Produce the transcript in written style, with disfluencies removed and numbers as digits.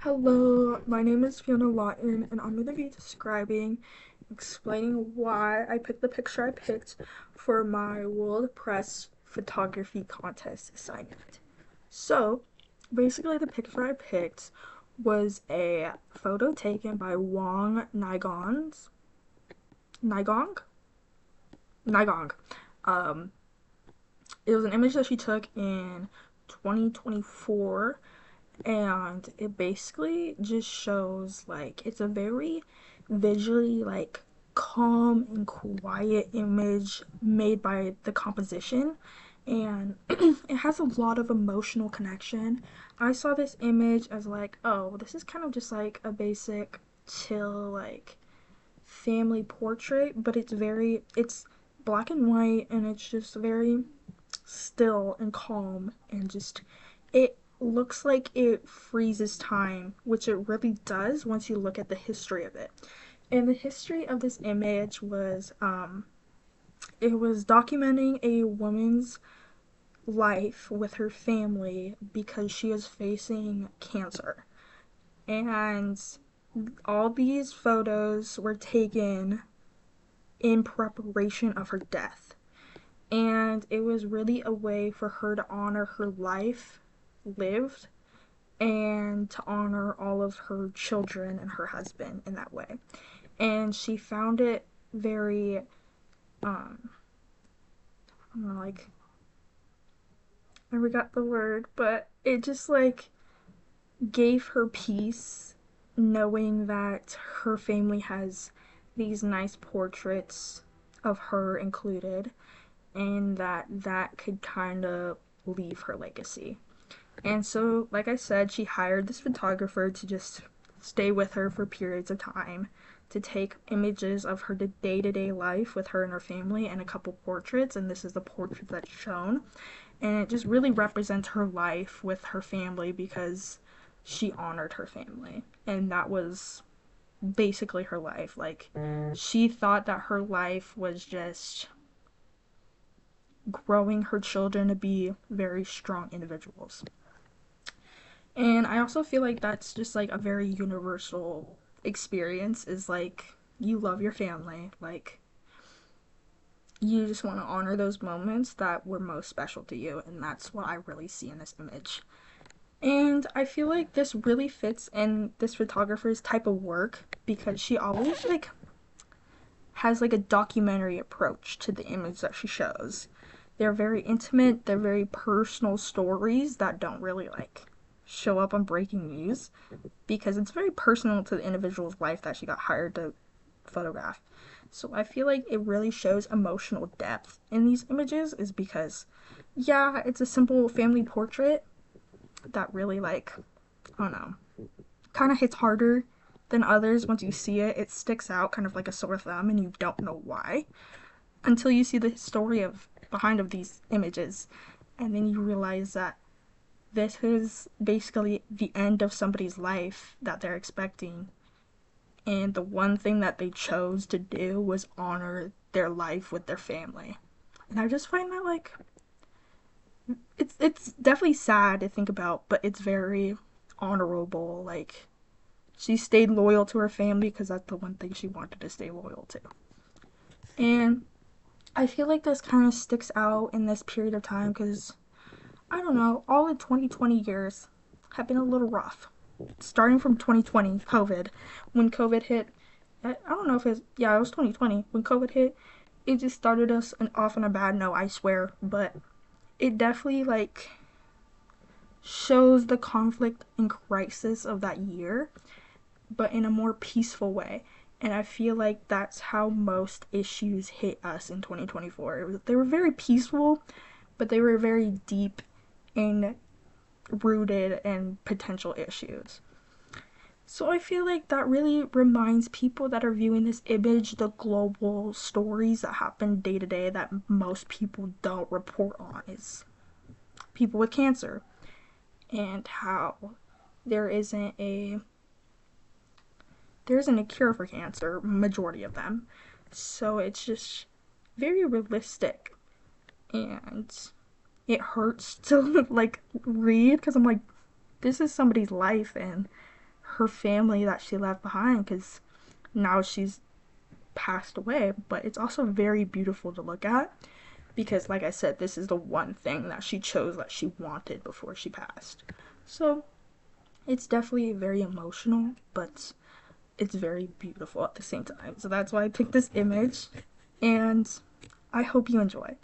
Hello, my name is Fiona Lawton, and I'm going to be explaining why I picked the picture I picked for my World Press Photography Contest assignment. So, basically, the picture I picked was a photo taken by Wong Nigong? Nigong. Um, it was an image that she took in 2024, and it basically just shows like it's a very visually like calm and quiet image made by the composition, and it has a lot of emotional connection. I saw this image as like, oh, this is kind of just like a basic chill like family portrait, but it's black and white, and it's just very still and calm, and just it looks like it freezes time, which it really does once you look at the history of it. And the history of this image was it was documenting a woman's life with her family because she is facing cancer. And all these photos were taken in preparation of her death. And it was really a way for her to honor her life lived and to honor all of her children and her husband in that way. And she found it very, I don't know, like, I forgot the word, but it just like gave her peace knowing that her family has these nice portraits of her included, and that could kind of leave her legacy. And so, like I said, she hired this photographer to just stay with her for periods of time to take images of her day to day life with her and her family and a couple portraits. And this is the portrait that's shown. And it just really represents her life with her family because she honored her family. And that was basically her life. Like, she thought that her life was just growing her children to be very strong individuals. And I also feel like that's just like a very universal experience, is like you love your family, like you just want to honor those moments that were most special to you, and that's what I really see in this image. And I feel like this really fits in this photographer's type of work because she always like has like a documentary approach to the image that she shows. They're very intimate, they're very personal stories that don't really like show up on breaking news because it's very personal to the individual's life that she got hired to photograph. So I feel like it really shows emotional depth in these images, is because yeah, it's a simple family portrait that really like, I don't know, kind of hits harder than others. Once you see it, it sticks out kind of like a sore thumb, and you don't know why until you see the story of behind of these images, and then you realize that this is basically the end of somebody's life that they're expecting, and the one thing that they chose to do was honor their life with their family. And I just find that like it's definitely sad to think about, but it's very honorable. Like, she stayed loyal to her family because that's the one thing she wanted to stay loyal to. And I feel like this kind of sticks out in this period of time because I don't know, all the 2020 years have been a little rough. Starting from 2020, COVID, when COVID hit, I don't know if it's, yeah, it was 2020. When COVID hit, it just started us off on a bad note, I swear. But it definitely, like, shows the conflict and crisis of that year, but in a more peaceful way. And I feel like that's how most issues hit us in 2024. They were very peaceful, but they were very deep and rooted in potential issues. So I feel like that really reminds people that are viewing this image the global stories that happen day to day that most people don't report on, is people with cancer, and how there isn't a there isn't a cure for cancer, majority of them. So it's just very realistic, and it hurts to like read because I'm like, this is somebody's life, and her family that she left behind, because now she's passed away, but it's also very beautiful to look at because, like I said, this is the one thing that she chose that she wanted before she passed. So it's definitely very emotional, but it's very beautiful at the same time. So that's why I picked this image, and I hope you enjoy.